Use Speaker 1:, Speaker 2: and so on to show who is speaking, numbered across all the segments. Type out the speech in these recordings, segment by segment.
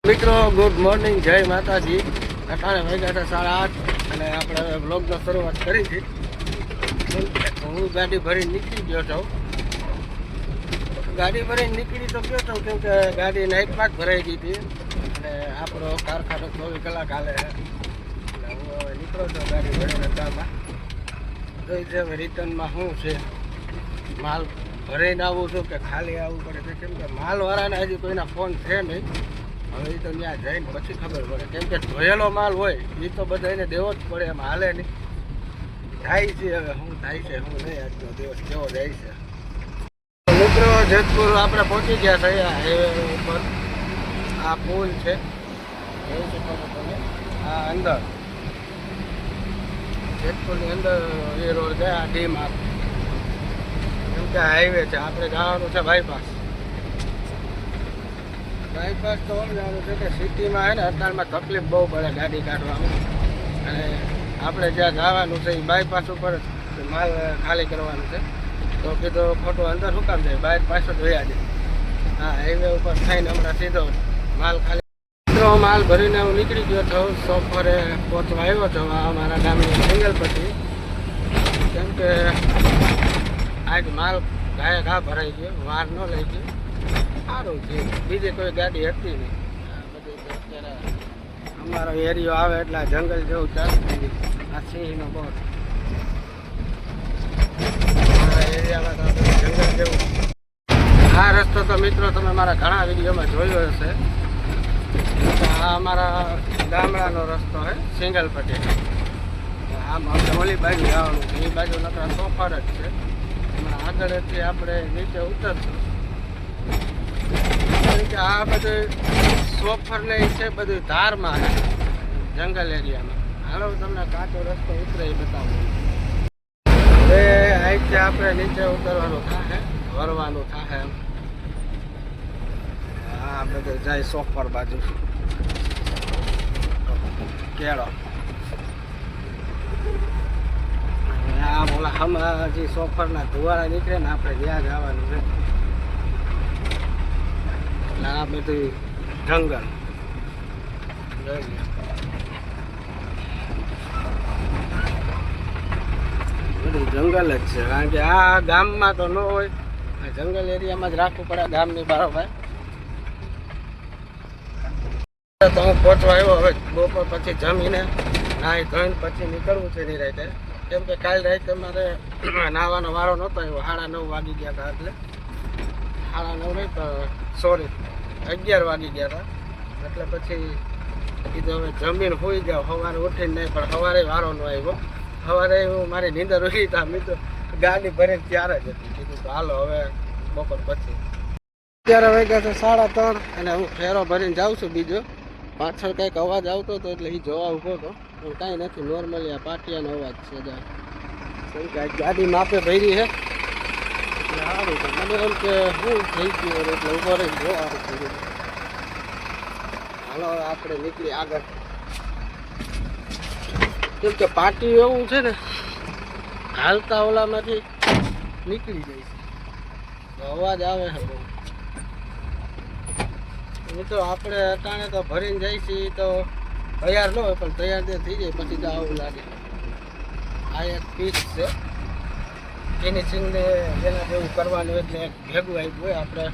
Speaker 1: મિત્રો good morning, જય માતાજી. અટાણે વાગ્યા હતા 8:30 અને આપણે હવે બ્લોગનો શરૂઆત કરી હતી. હું ગાડી ભરીને નીકળી ગયો છું. ગાડી ભરીને નીકળી તો ગયો છું કેમ કે ગાડી નાઇટમાં જ ભરાઈ ગઈ હતી અને આપણો કારખાનો 24 કલાક હાલે છે. એટલે હું હવે નીકળો છું ગાડી ભરીને રસ્તામાં. જોઈ છે હવે રિટર્નમાં શું છે, માલ ભરાઈને આવું છું કે ખાલી આવવું પડે છે, કેમ કે માલવાળાને હજી કોઈના ફોન છે નહીં. હવે એ તો ત્યાં જઈને પછી ખબર પડે, કેમ કે ધોયેલો માલ હોય એ તો બધાને દેવો જ પડે, એમ હાલે નહીં. જાય છે હવે શું થાય છે શું નહીં, આજનો દિવસ કેવો જાય છે. મિત્રો જેતપુર આપણે પહોંચી ગયા છે. હાઈવે ઉપર આ પુલ છે, જોઈ શકો છો તમે. આ અંદર જેતપુરની અંદર એ રોડ છે, આ ડી માર્ગ, કેમ કે હાઈવે છે. આપણે જવાનું છે બાયપાસ. બાયપાસ તો જવાનું છે કે સિટીમાં છે ને અત્યારમાં તકલીફ બહુ પડે ગાડી કાઢવામાં, અને આપણે જ્યાં જવાનું છે એ બાયપાસ ઉપર માલ ખાલી કરવાનું છે. તો કીધું ખોટું અંદર શું કામ જાય, બાયપાસ જ વયા જાય. હા, હાઈવે ઉપર થઈને હમણાં સીધો માલ ખાલી. તો માલ ભરીને હું નીકળી ગયો છું. સોફરે પહોંચવા આવ્યો છું અમારા ગામની સિંગલપટ્ટી, કેમ કે આજ માલ ઘાએ ઘા ભરાઈ ગયો, વાર ન લઈ ગયો. સારું છે, બીજી કોઈ ગાડી હતી નહીં. બધી અત્યારે અમારો એરિયો આવે એટલે જંગલ જેવું ચાલુ થઈ ગયું. આ સિંહનો બોટ અમારા એરિયામાં તો જંગલ જેવું. આ રસ્તો તો મિત્રો તમે મારા ઘણા વિડીયોમાં જોયો હશે. આ અમારા ગામડાનો રસ્તો છે સિંગલપટ્ટી. આમ આપણે ઓલી બાજુ જવાનું છે, એ બાજુ નકરા સોફર જ છે. હમણાં આગળથી આપણે નીચે ઉતરશું. આ બધું સોફર ને છે, બધું ધારમાં છે, જંગલ એરિયામાં. હાલો તમને કાચો રસ્તો ઉતરે એ બતાવું. હવે અહીંથી આપણે નીચે ઉતરવાનું થાય, વરવાનું થાય એમ. આ બધું જાય સોફર બાજુ કેળો. આ ઓલા હમણાં જે સોફરના ધુવાળા નીકળે ને આપણે ત્યાં જવાનું છે. આ બધું જંગલ બધું જંગલ જ છે, કારણ કે આ ગામમાં તો ન હોય, આ જંગલ એરિયામાં જ રાખવું પડે ગામની બરાબર. તો હું પહોંચવા આવ્યો. હવે બપોર પછી જમીને નાહી ધોઈને પછી નીકળવું છે નિરાતે, કેમ કે કાલ રાતે મારે નાહવાનો વારો નહોતો આવ્યો. 9:30 વાગી ગયા હતા, એટલે 9:30 નહીં તો સોરી 11 વાગી ગયા હતા. એટલે પછી કીધું હવે જમીન હોઈ જાવ, સવારે ઉઠીને નહીં. પણ સવારે વારો ન આવ્યો. સવારે હું મારી નીંદર ઉઠી હતા, મેં તો ગાડી ભરીને ત્યારે જ હતી. કીધું તો હાલો હવે બપોર પછી. અત્યારે વાગ્યા છે 3:30 અને હું ફેરો ભરીને જાઉં છું બીજો. પાછળ કંઈક અવાજ આવતો હતો એટલે એ જોવા ઊભો હતો, પણ કાંઈ નથી, નોર્મલી આ પાટિયાનો અવાજ છે. કાંઈક ગાડી માપે ભરી છે. સારું છે, મને એમ કે શું થઈ ગયું એટલે ઊભો રહીને જોવાનું થઈ ગયું. હાલો આપણે નીકળી આગળ, કેમ કે પાટી એવું છે ને હાલતા ઓલામાંથી નીકળી જાય છે, તો અવાજ આવે છે બહુ. મિત્રો આપણે અટાણે તો ભરીને જાય છીએ તો તૈયાર ન હોય, પણ તૈયાર થઈ જાય પછી તો આવું લાગે. આ એક પીસ છે ફિનિશિંગને જેના જેવું કરવાનું, એટલે ભેગું આવ્યું હોય આપણે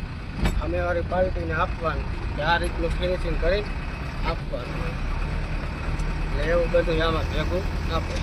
Speaker 1: સામેવાળી પાર્ટીને આપવાનું, આ રીતનું ફિનિશિંગ કરીને આપવાનું, એટલે એવું બધું આમાં ભેગું આપે.